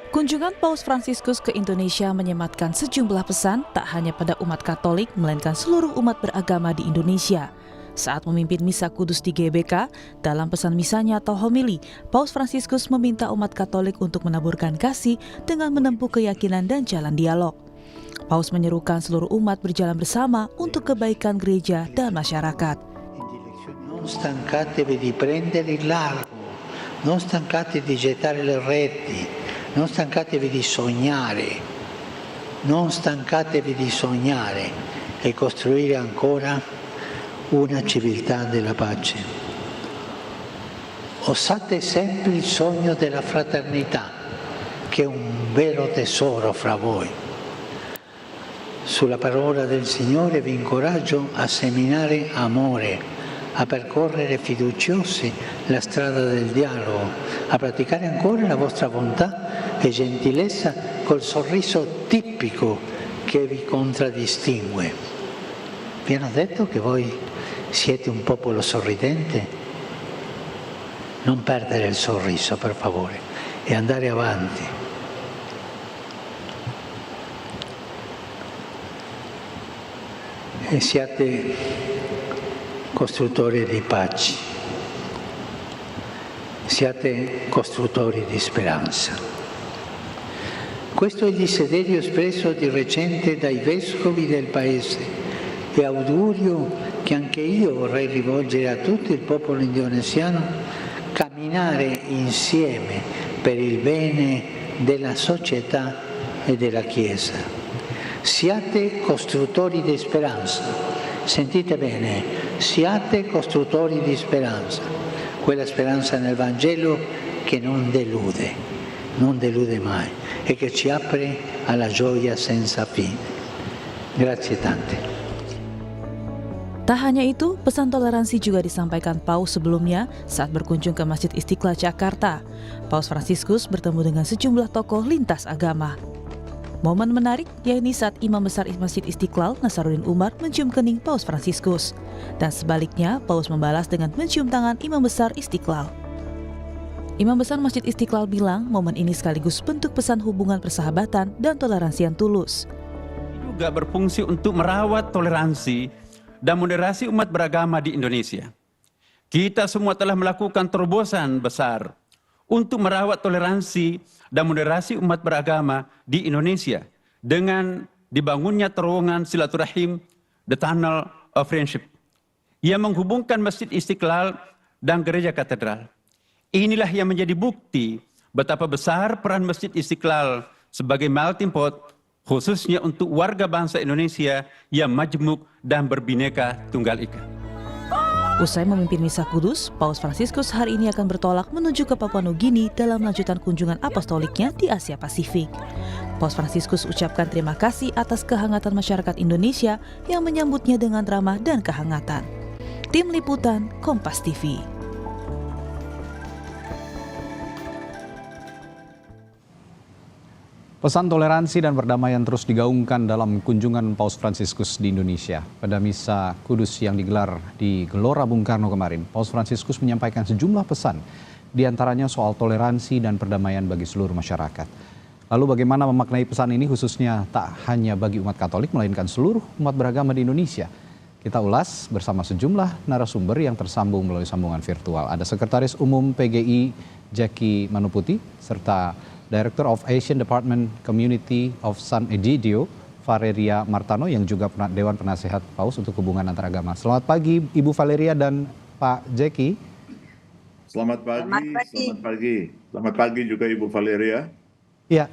Kunjungan Paus Fransiskus ke Indonesia menyematkan sejumlah pesan tak hanya pada umat Katolik, melainkan seluruh umat beragama di Indonesia. Saat memimpin Misa Kudus di GBK, dalam pesan misanya atau homili, Paus Fransiskus meminta umat Katolik untuk menaburkan kasih dengan menempuh keyakinan dan jalan dialog. Paus menyerukan seluruh umat berjalan bersama untuk kebaikan gereja dan masyarakat. Non stancatevi di prendere il largo, non stancatevi di gettare le reti, non stancatevi di sognare, non stancatevi di sognare e costruire ancora una civiltà della pace. Osate sempre il sogno della fraternità, che è un vero tesoro fra voi. Sulla parola del Signore vi incoraggio a seminare amore, a percorrere fiduciosi la strada del dialogo, a praticare ancora la vostra bontà e gentilezza col sorriso tipico che vi contraddistingue. Vi hanno detto che voi siete un popolo sorridente? Non perdere il sorriso, per favore, e andare avanti. E siate costruttori di pace, siate costruttori di speranza. Questo è il desiderio espresso di recente dai vescovi del Paese e augurio che anche io vorrei rivolgere a tutto il popolo indonesiano: camminare insieme per il bene della società e della Chiesa. Siate costruttori di speranza, sentite bene, siate costruttori di speranza, quella speranza nel Vangelo che non delude mai e che ci apre alla gioia senza fine. Grazie tante. Tak hanya itu, pesan toleransi juga disampaikan Paus sebelumnya saat berkunjung ke Masjid Istiqlal Jakarta. Paus Fransiskus bertemu dengan sejumlah tokoh lintas agama. Momen menarik yakni saat Imam Besar Masjid Istiqlal, Nasaruddin Umar, mencium kening Paus Fransiskus. Dan sebaliknya, Paus membalas dengan mencium tangan Imam Besar Istiqlal. Imam Besar Masjid Istiqlal bilang momen ini sekaligus bentuk pesan hubungan persahabatan dan toleransi yang tulus. Juga berfungsi untuk merawat toleransi dan moderasi umat beragama di Indonesia. Kita semua telah melakukan terobosan besar untuk merawat toleransi dan moderasi umat beragama di Indonesia dengan dibangunnya terowongan silaturahim, The Tunnel of Friendship, yang menghubungkan Masjid Istiqlal dan Gereja Katedral. Inilah yang menjadi bukti betapa besar peran Masjid Istiqlal sebagai melting pot, khususnya untuk warga bangsa Indonesia yang majmuk dan berbineka tunggal ika. Usai memimpin Misa Kudus, Paus Fransiskus hari ini akan bertolak menuju ke Papua Nugini dalam lanjutan kunjungan apostoliknya di Asia Pasifik. Paus Fransiskus ucapkan terima kasih atas kehangatan masyarakat Indonesia yang menyambutnya dengan ramah dan kehangatan. Tim Liputan Kompas TV. Pesan toleransi dan perdamaian terus digaungkan dalam kunjungan Paus Fransiskus di Indonesia. Pada Misa Kudus yang digelar di Gelora Bung Karno kemarin, Paus Fransiskus menyampaikan sejumlah pesan, diantaranya soal toleransi dan perdamaian bagi seluruh masyarakat. Lalu bagaimana memaknai pesan ini khususnya tak hanya bagi umat Katolik, melainkan seluruh umat beragama di Indonesia? Kita ulas bersama sejumlah narasumber yang tersambung melalui sambungan virtual. Ada Sekretaris Umum PGI Jackie Manuputi, serta Director of Asian Department Community of San Egidio, Valeria Martano, yang juga Dewan Penasehat Paus untuk hubungan antar agama. Selamat pagi Ibu Valeria dan Pak Jackie. Selamat pagi. Selamat pagi juga Ibu Valeria. Ya,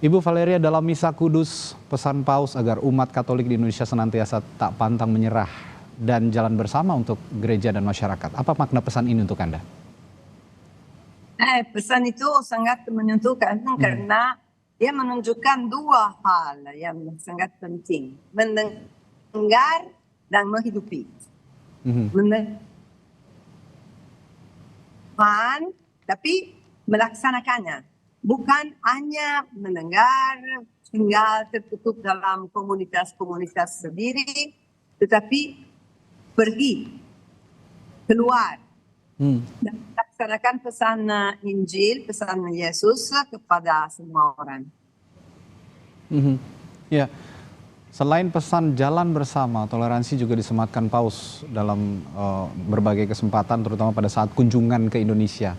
Ibu Valeria, dalam Misa Kudus pesan Paus agar umat Katolik di Indonesia senantiasa tak pantang menyerah dan jalan bersama untuk gereja dan masyarakat. Apa makna pesan ini untuk Anda? Pesan itu sangat menentukan karena dia menunjukkan dua hal yang sangat penting. Mendengar dan menghidupi. Mendengar, tapi melaksanakannya. Bukan hanya mendengar, tinggal tertutup dalam komunitas-komunitas sendiri, tetapi pergi, keluar, dan melaksanakan pesan Injil, pesan Yesus kepada semua orang. Ya, selain pesan jalan bersama, toleransi juga disematkan Paus dalam berbagai kesempatan, terutama pada saat kunjungan ke Indonesia.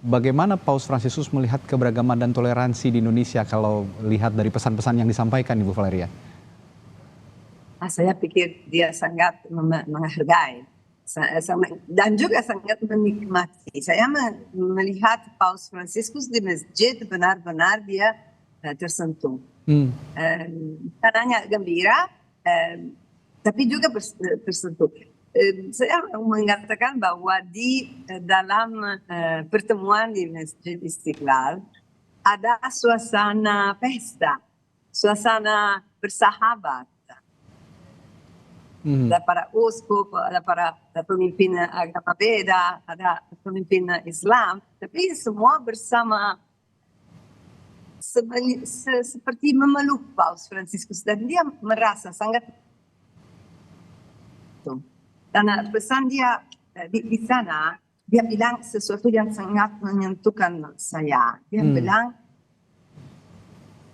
Bagaimana Paus Fransiskus melihat keberagaman dan toleransi di Indonesia kalau lihat dari pesan-pesan yang disampaikan, Ibu Valeria? Saya pikir dia sangat menghargai dan juga sangat menikmati. Saya melihat Paus Fransiskus di masjid benar-benar dia tersentuh. Bukan hanya gembira, tapi juga tersentuh. Saya mengatakan bahwa di dalam pertemuan di Masjid Istiqlal ada suasana pesta, suasana bersahabat. Ada para uskup, ada para pemimpin agama beda, ada pemimpin Islam, tapi semua bersama seperti memeluk Paus Fransiskus dan dia merasa sangat dan pesan dia di sana dia bilang sesuatu yang sangat menyentuhkan saya. Dia bilang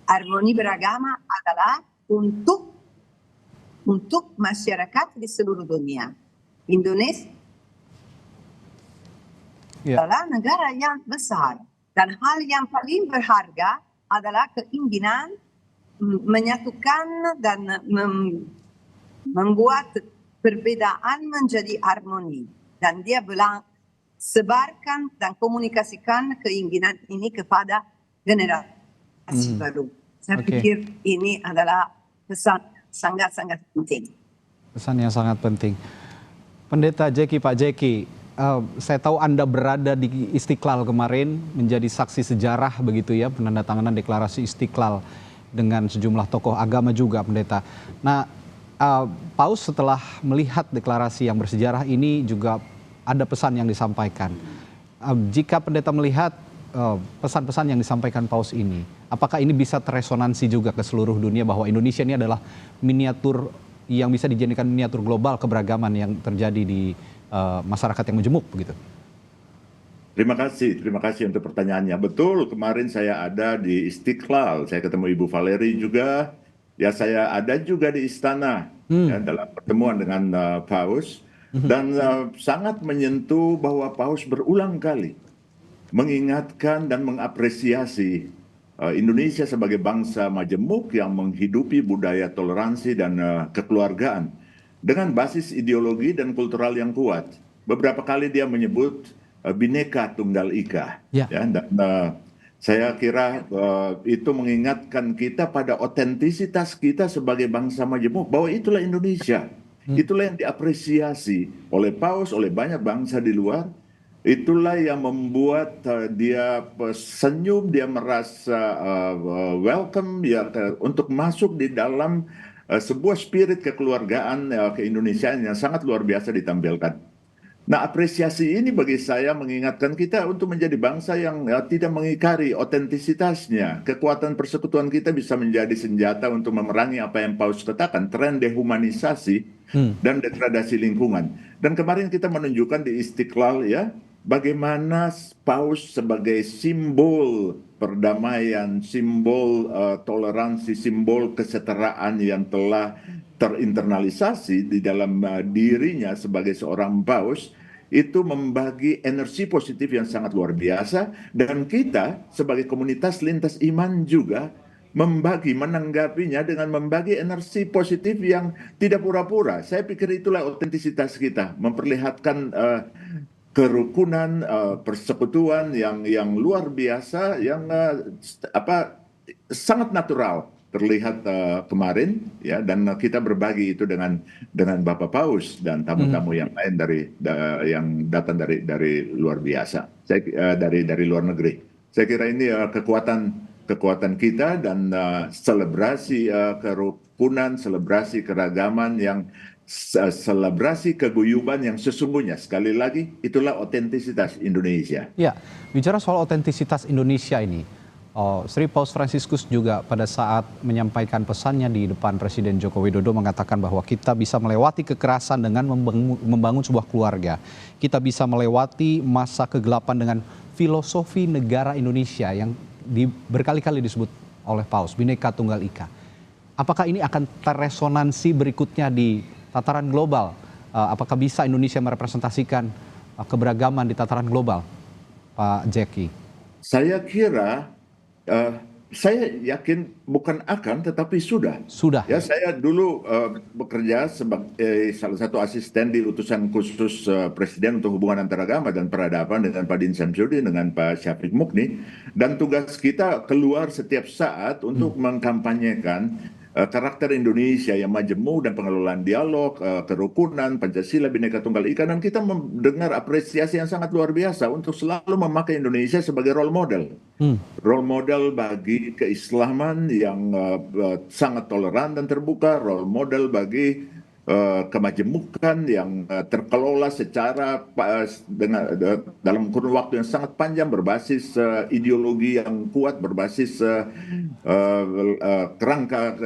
harmoni beragama adalah untuk masyarakat di seluruh dunia. Indonesia adalah negara yang besar dan hal yang paling berharga adalah keinginan menyatukan dan membuat perbedaan menjadi harmoni. Dan dia bilang sebarkan dan komunikasikan keinginan ini kepada generasi baru. Saya pikir ini adalah pesan sangat-sangat penting. Pesan yang sangat penting. Pendeta Jeki, Pak Jeki, saya tahu Anda berada di Istiqlal kemarin menjadi saksi sejarah begitu ya, penandatanganan deklarasi Istiqlal dengan sejumlah tokoh agama juga, Pendeta. Nah, Paus setelah melihat deklarasi yang bersejarah ini juga ada pesan yang disampaikan. Jika Pendeta melihat pesan-pesan yang disampaikan Paus ini, apakah ini bisa teresonansi juga ke seluruh dunia bahwa Indonesia ini adalah miniatur yang bisa dijadikan miniatur global keberagaman yang terjadi di masyarakat yang majemuk begitu? Terima kasih untuk pertanyaannya. Betul, kemarin saya ada di Istiqlal, saya ketemu Ibu Valeri juga, ya saya ada juga di istana ya, dalam pertemuan dengan Paus, dan sangat menyentuh bahwa Paus berulang kali mengingatkan dan mengapresiasi Indonesia sebagai bangsa majemuk yang menghidupi budaya toleransi dan kekeluargaan dengan basis ideologi dan kultural yang kuat. Beberapa kali dia menyebut Bhinneka Tunggal Ika. Ya, dan saya kira itu mengingatkan kita pada otentisitas kita sebagai bangsa majemuk, bahwa itulah Indonesia. Itulah yang diapresiasi oleh Paus, oleh banyak bangsa di luar. Itulah yang membuat dia senyum, dia merasa welcome ya, untuk masuk di dalam sebuah spirit kekeluargaan keindonesiaan yang sangat luar biasa ditampilkan. Nah, apresiasi ini bagi saya mengingatkan kita untuk menjadi bangsa yang tidak mengingkari otentisitasnya. Kekuatan persekutuan kita bisa menjadi senjata untuk memerangi apa yang Paus katakan, tren dehumanisasi dan degradasi lingkungan. Dan kemarin kita menunjukkan di Istiqlal ya, bagaimana Paus sebagai simbol perdamaian, simbol toleransi, simbol kesetaraan yang telah terinternalisasi di dalam dirinya sebagai seorang Paus, itu membagi energi positif yang sangat luar biasa, dan kita sebagai komunitas lintas iman juga menanggapinya dengan membagi energi positif yang tidak pura-pura. Saya pikir itulah otentisitas kita, memperlihatkan kerukunan, persekutuan yang luar biasa, yang sangat natural terlihat kemarin ya, dan kita berbagi itu dengan Bapak Paus dan tamu-tamu yang lain yang datang dari luar biasa, dari luar negeri. Saya kira ini kekuatan kita dan selebrasi kerukunan, selebrasi keragaman, yang selebrasi keguyuban yang sesungguhnya. Sekali lagi, itulah otentisitas Indonesia. Ya, bicara soal otentisitas Indonesia ini, Sri Paus Fransiskus juga pada saat menyampaikan pesannya di depan Presiden Joko Widodo mengatakan bahwa kita bisa melewati kekerasan dengan membangun sebuah keluarga. Kita bisa melewati masa kegelapan dengan filosofi negara Indonesia yang berkali-kali disebut oleh Paus, Bhinneka Tunggal Ika. Apakah ini akan terresonansi berikutnya di tataran global? Apakah bisa Indonesia merepresentasikan keberagaman di tataran global, Pak Jeki? Saya kira saya yakin bukan akan, tetapi sudah. Sudah. Ya, saya dulu bekerja sebagai salah satu asisten di utusan khusus Presiden untuk hubungan antaragama dan peradaban dengan Pak Din Samsudin dengan Pak Syafiq Mukni, dan tugas kita keluar setiap saat untuk mengkampanyekan karakter Indonesia yang majemuk dan pengelolaan dialog, kerukunan, Pancasila, Bhinneka Tunggal Ika, dan kita mendengar apresiasi yang sangat luar biasa untuk selalu memakai Indonesia sebagai role model. Role model bagi keislaman yang sangat toleran dan terbuka, role model bagi kemajemukan yang terkelola secara dalam kurun waktu yang sangat panjang, berbasis ideologi yang kuat, berbasis kerangka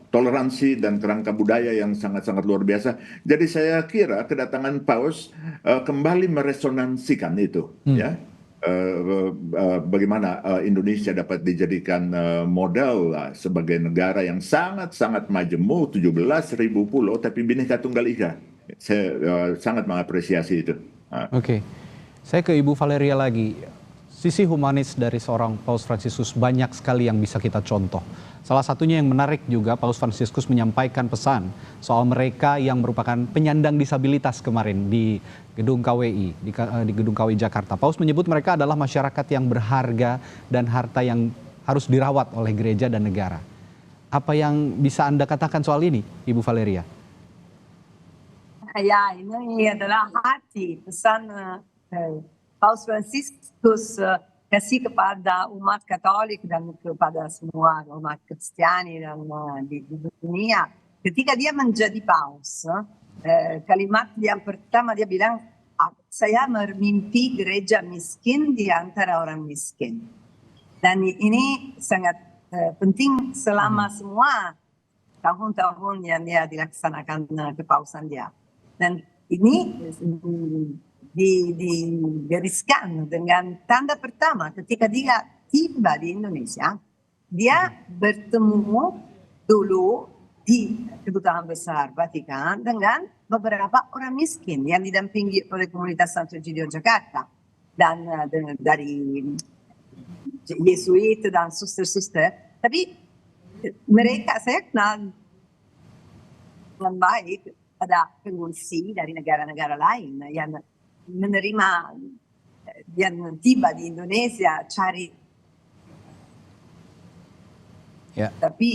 toleransi dan kerangka budaya yang sangat-sangat luar biasa. Jadi saya kira kedatangan Paus kembali meresonansikan itu, ya. Bagaimana Indonesia dapat dijadikan model sebagai negara yang sangat-sangat majemuk, 17.000 pulau, tapi Bhinneka Tunggal Ika. Saya sangat mengapresiasi itu. Oke, saya ke Ibu Valeria lagi. Sisi humanis dari seorang Paus Fransiskus banyak sekali yang bisa kita contoh. Salah satunya yang menarik juga, Paus Fransiskus menyampaikan pesan soal mereka yang merupakan penyandang disabilitas kemarin di Gedung KWI, di Gedung KWI Jakarta. Paus menyebut mereka adalah masyarakat yang berharga dan harta yang harus dirawat oleh gereja dan negara. Apa yang bisa Anda katakan soal ini, Ibu Valeria? Ya, ini adalah hati pesan Paus Fransiskus kasih kepada umat Katolik dan kepada semua umat Kristiani dan di dunia. Ketika dia menjadi paus, kalimat yang pertama dia bilang, saya bermimpi gereja miskin di antara orang miskin. Dan ini sangat penting selama semua tahun-tahun yang dia dilaksanakan kepausan dia. Dan ini digariskan dengan tanda pertama ketika dia tiba di Indonesia, dia bertemu dulu di Kedutaan Besar Vatikan dengan beberapa orang miskin yang didampingi oleh komunitas Santo Egidio Jakarta dan dari Yesuit dan suster-suster. Tapi mereka saya kenal dengan baik, ada pengungsi dari negara-negara lain yang menerima, yang tiba di Indonesia cari, tapi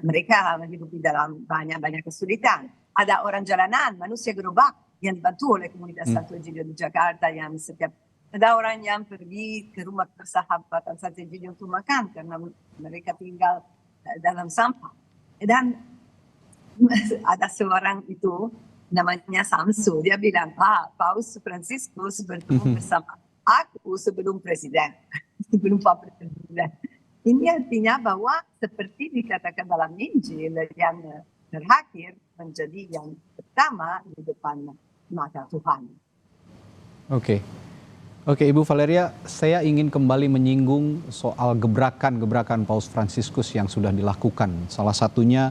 mereka hidup dalam banyak kesulitan. Ada orang jalanan, manusia gerobak yang dibantu oleh komunitas Santo Egidio di Jakarta, yang setiap ada orang yang pergi ke rumah persahabatan Santo Egidio untuk makan karena mereka tinggal dalam sampah. Dan ada seorang itu namanya Samsu, dia bilang, Paus Fransiskus bertemu bersama aku sebelum presiden, sebelum Pak Presiden. Ini artinya bahwa seperti dikatakan dalam Injil, yang terakhir menjadi yang pertama di depan mata Tuhan. Oke, Ibu Valeria, saya ingin kembali menyinggung soal gebrakan Paus Fransiskus yang sudah dilakukan. Salah satunya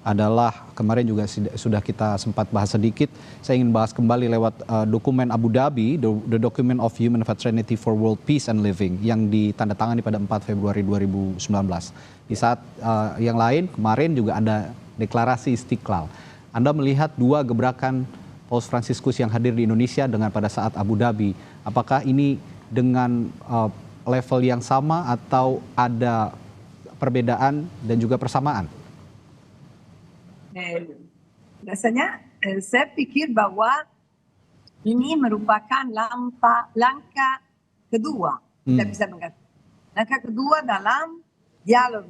adalah kemarin juga sudah kita sempat bahas sedikit. Saya ingin bahas kembali lewat dokumen Abu Dhabi, The Document of Human Fraternity for World Peace and Living, yang ditandatangani pada 4 Februari 2019. Di saat yang lain kemarin juga ada deklarasi Istiqlal. Anda melihat dua gebrakan Paus Fransiskus yang hadir di Indonesia dengan pada saat Abu Dhabi. Apakah ini dengan level yang sama atau ada perbedaan dan juga persamaan? Rasanya saya pikir bahwa ini merupakan langkah kedua, kita bisa mengatakan. Langkah kedua dalam dialog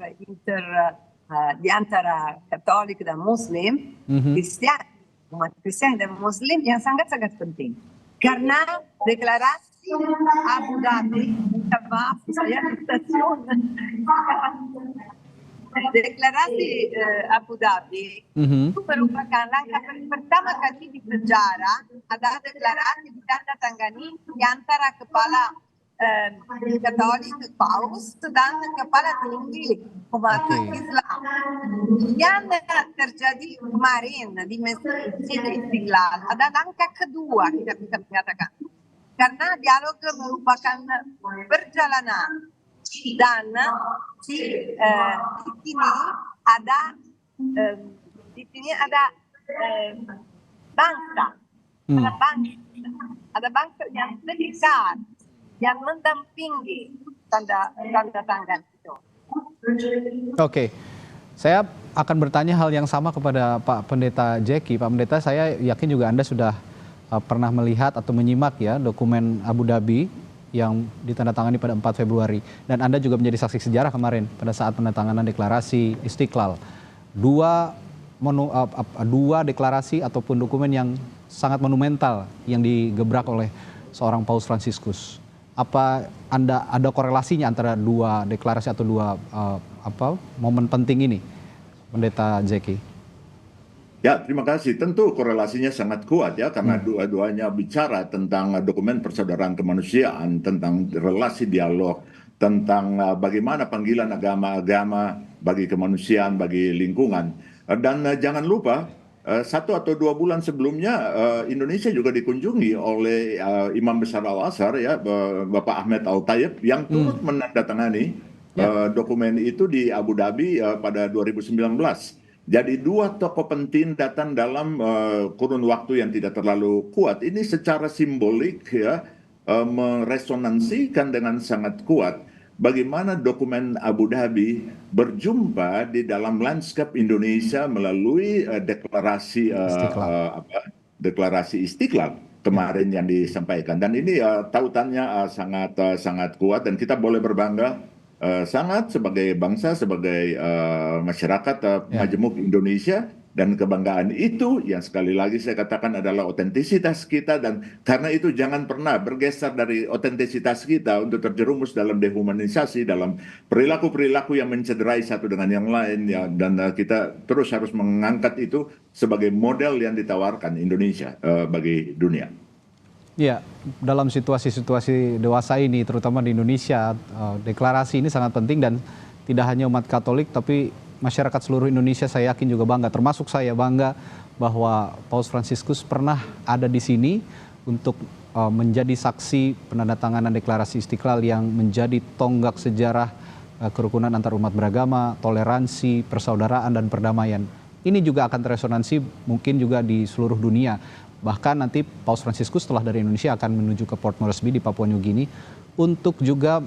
di antara Katolik dan Muslim, Kristiani, umat Kristen dan Muslim yang sangat-sangat penting. Karena deklarasi Abu Dhabi, minta maaf saya di stasiun. Deklarasi Abu Dhabi itu merupakan langkah pertama kali di sejarah ada deklarasi ditandatangani di antara kepala Katolik Paus dan kepala tinggi umat Islam. Yang terjadi kemarin di Masjid Istiqlal ada langkah kedua kita bisa mengatakan. Karena dialog merupakan perjalanan dan di sini ada bangsa, ada bangsa yang dekat, yang mendampingi tanda tangan itu. Oke, saya akan bertanya hal yang sama kepada Pak Pendeta Jackie. Pak Pendeta, saya yakin juga Anda sudah pernah melihat atau menyimak ya dokumen Abu Dhabi yang ditandatangani pada 4 Februari. Dan Anda juga menjadi saksi sejarah kemarin pada saat penandatanganan deklarasi Istiqlal. Dua deklarasi ataupun dokumen yang sangat monumental yang digebrak oleh seorang Paus Fransiskus. Apa Anda ada korelasinya antara dua deklarasi atau dua momen penting ini, Pendeta Jackie? Ya, terima kasih. Tentu korelasinya sangat kuat ya, karena dua-duanya bicara tentang dokumen persaudaraan kemanusiaan, tentang relasi dialog, tentang bagaimana panggilan agama-agama bagi kemanusiaan, bagi lingkungan. Dan jangan lupa, 1 atau 2 bulan sebelumnya Indonesia juga dikunjungi oleh Imam Besar Al-Azhar ya, Bapak Ahmed Al-Tayyib yang turut menandatangani dokumen itu di Abu Dhabi pada 2019. Jadi 2 tokoh penting datang dalam kurun waktu yang tidak terlalu kuat. Ini secara simbolik ya meresonansikan dengan sangat kuat bagaimana dokumen Abu Dhabi berjumpa di dalam lanskap Indonesia melalui deklarasi deklarasi Istiqlal kemarin yang disampaikan. Dan ini tautannya sangat kuat dan kita boleh berbangga sangat sebagai bangsa, sebagai masyarakat Majemuk Indonesia, dan kebanggaan itu yang sekali lagi saya katakan adalah otentisitas kita, dan karena itu jangan pernah bergeser dari otentisitas kita untuk terjerumus dalam dehumanisasi, dalam perilaku-perilaku yang mencederai satu dengan yang lain ya, dan kita terus harus mengangkat itu sebagai model yang ditawarkan Indonesia bagi dunia. Ya, dalam situasi-situasi dewasa ini, terutama di Indonesia, deklarasi ini sangat penting dan tidak hanya umat Katolik, tapi masyarakat seluruh Indonesia saya yakin juga bangga, termasuk saya bangga bahwa Paus Fransiskus pernah ada di sini untuk menjadi saksi penandatanganan deklarasi Istiqlal yang menjadi tonggak sejarah kerukunan antar umat beragama, toleransi, persaudaraan, dan perdamaian. Ini juga akan teresonansi mungkin juga di seluruh dunia. Bahkan nanti Paus Fransiskus setelah dari Indonesia akan menuju ke Port Moresby di Papua New Guinea untuk juga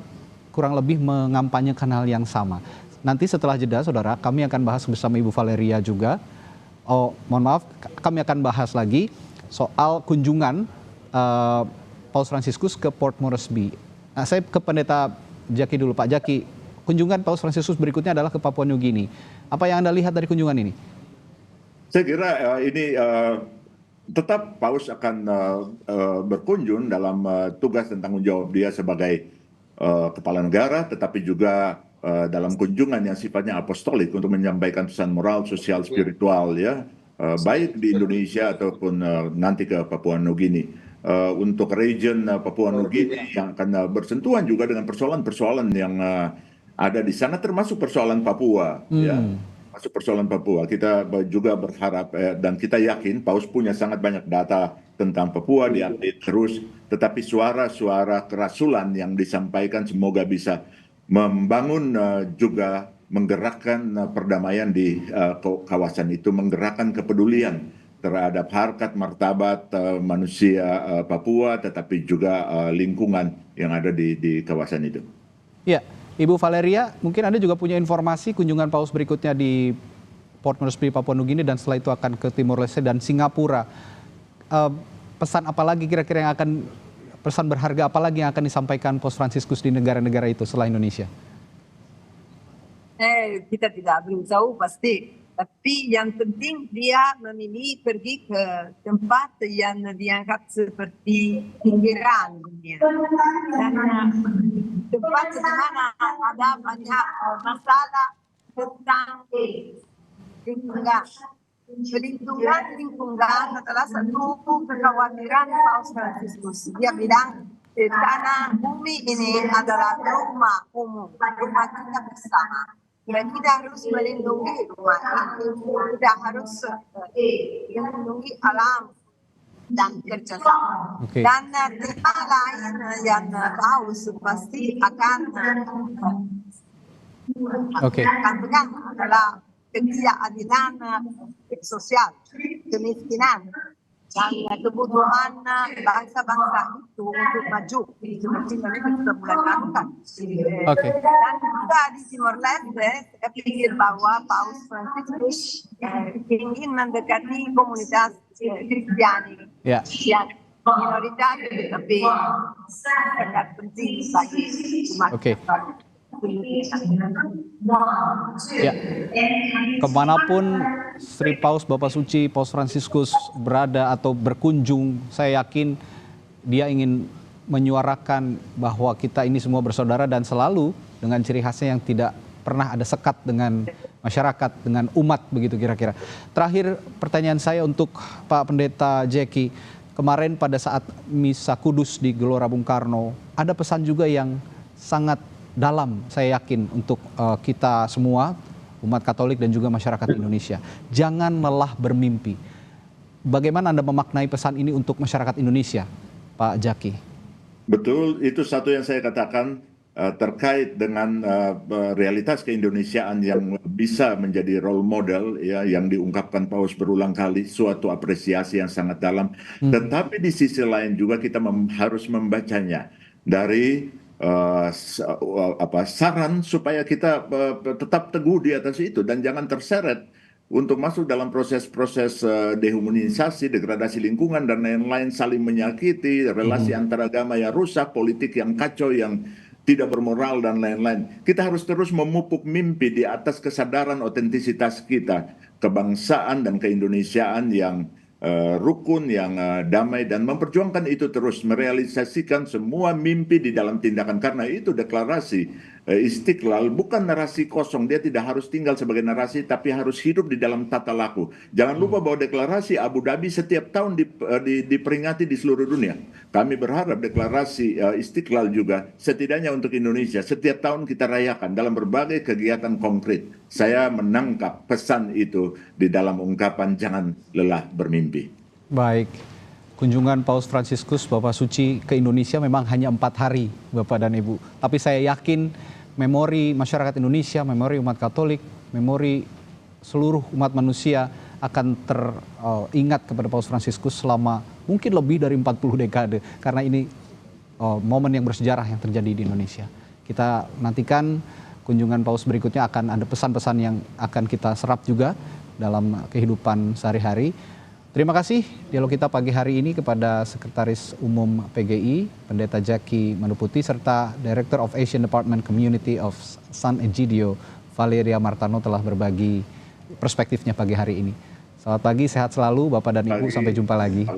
kurang lebih mengampanyekan hal yang sama. Nanti setelah jeda, saudara, kami akan bahas bersama Ibu Valeria juga. Kami akan bahas lagi soal kunjungan Paus Fransiskus ke Port Moresby. Nah, saya ke Pendeta Jackie dulu, Pak Jackie. Kunjungan Paus Fransiskus berikutnya adalah ke Papua New Guinea. Apa yang Anda lihat dari kunjungan ini? Saya kira ini tetap Paus akan berkunjung dalam tugas dan tanggung jawab dia sebagai kepala negara, tetapi juga dalam kunjungan yang sifatnya apostolik untuk menyampaikan pesan moral, sosial, spiritual ya, baik di Indonesia ataupun nanti ke Papua New Guinea. Untuk region Papua New Guinea yang akan bersentuhan juga dengan persoalan-persoalan yang ada di sana, termasuk persoalan Papua ya. Masuk persoalan Papua, kita juga berharap dan kita yakin Paus punya sangat banyak data tentang Papua, diupdate terus, tetapi suara-suara kerasulan yang disampaikan semoga bisa membangun juga menggerakkan perdamaian di kawasan itu, menggerakkan kepedulian terhadap harkat martabat manusia Papua, tetapi juga lingkungan yang ada di kawasan itu. Ya. Ibu Valeria, mungkin Anda juga punya informasi kunjungan Paus berikutnya di Port Moresby, Papua New Guinea, dan setelah itu akan ke Timor Leste dan Singapura. Pesan apa lagi kira-kira yang akan, pesan berharga apa lagi yang akan disampaikan Paus Fransiskus di negara-negara itu setelah Indonesia? Kita belum tahu pasti Tapi yang penting dia memilih pergi ke tempat yang dianggap seperti pinggiran dunia. Dan tempat di mana ada banyak masalah tentang lingkungan. Pelindungan lingkungan adalah satu kekhawatiran Paus Fransiskus. Dia bilang tanah bumi ini adalah rumah umum, rumah kita bersama. Dan kita harus melindungi rumah ini, kita harus melindungi alam dan kerjasama. Oke. Dan tema lain yang Paus pasti akan pegang adalah ketidakadilan sosial, kemiskinan, dan kebutuhan bangsa-bangsa itu untuk maju seperti mereka sudah mulai lakukan. Dan juga di Timor Leste, saya pikir bahwa Paus Fransiskus ingin mendekati komunitas Kristiani yang minoritas, tetapi sangat penting bagi umat Katolik. Ya, kemanapun Sri Paus Bapak Suci Paus Fransiskus berada atau berkunjung, saya yakin dia ingin menyuarakan bahwa kita ini semua bersaudara dan selalu dengan ciri khasnya yang tidak pernah ada sekat dengan masyarakat, dengan umat begitu kira-kira. Terakhir pertanyaan saya untuk Pak Pendeta Jackie, kemarin pada saat Misa Kudus di Gelora Bung Karno, ada pesan juga yang sangat dalam, saya yakin, untuk kita semua, umat Katolik dan juga masyarakat Indonesia. Jangan lelah bermimpi. Bagaimana Anda memaknai pesan ini untuk masyarakat Indonesia, Pak Jackie? Betul, itu satu yang saya katakan terkait dengan realitas keindonesiaan yang bisa menjadi role model, ya, yang diungkapkan Paus berulang kali, suatu apresiasi yang sangat dalam. Tetapi di sisi lain juga kita harus membacanya dari saran supaya kita tetap teguh di atas itu dan jangan terseret untuk masuk dalam proses-proses dehumanisasi, degradasi lingkungan dan lain-lain, saling menyakiti, relasi antar agama yang rusak, politik yang kacau, yang tidak bermoral dan lain-lain. Kita harus terus memupuk mimpi di atas kesadaran otentisitas kita, kebangsaan dan keindonesiaan yang rukun, yang damai, dan memperjuangkan itu terus, merealisasikan semua mimpi di dalam tindakan. Karena itu deklarasi Istiqlal bukan narasi kosong, dia tidak harus tinggal sebagai narasi, tapi harus hidup di dalam tata laku. Jangan lupa bahwa deklarasi Abu Dhabi setiap tahun diperingati di seluruh dunia. Kami berharap deklarasi Istiqlal juga setidaknya untuk Indonesia setiap tahun kita rayakan dalam berbagai kegiatan konkret. Saya menangkap pesan itu di dalam ungkapan jangan lelah bermimpi. Baik, kunjungan Paus Fransiskus Bapak Suci ke Indonesia memang hanya 4 hari, Bapak dan Ibu. Tapi saya yakin memori masyarakat Indonesia, memori umat Katolik, memori seluruh umat manusia akan teringat kepada Paus Fransiskus selama mungkin lebih dari 40 dekade. Karena ini momen yang bersejarah yang terjadi di Indonesia. Kita nantikan kunjungan Paus berikutnya, akan ada pesan-pesan yang akan kita serap juga dalam kehidupan sehari-hari. Terima kasih dialog kita pagi hari ini kepada Sekretaris Umum PGI, Pendeta Jackie Manuputi, serta Director of Asian Department Community of San Egidio, Valeria Martano, telah berbagi perspektifnya pagi hari ini. Selamat pagi, sehat selalu Bapak dan Ibu, sampai jumpa lagi.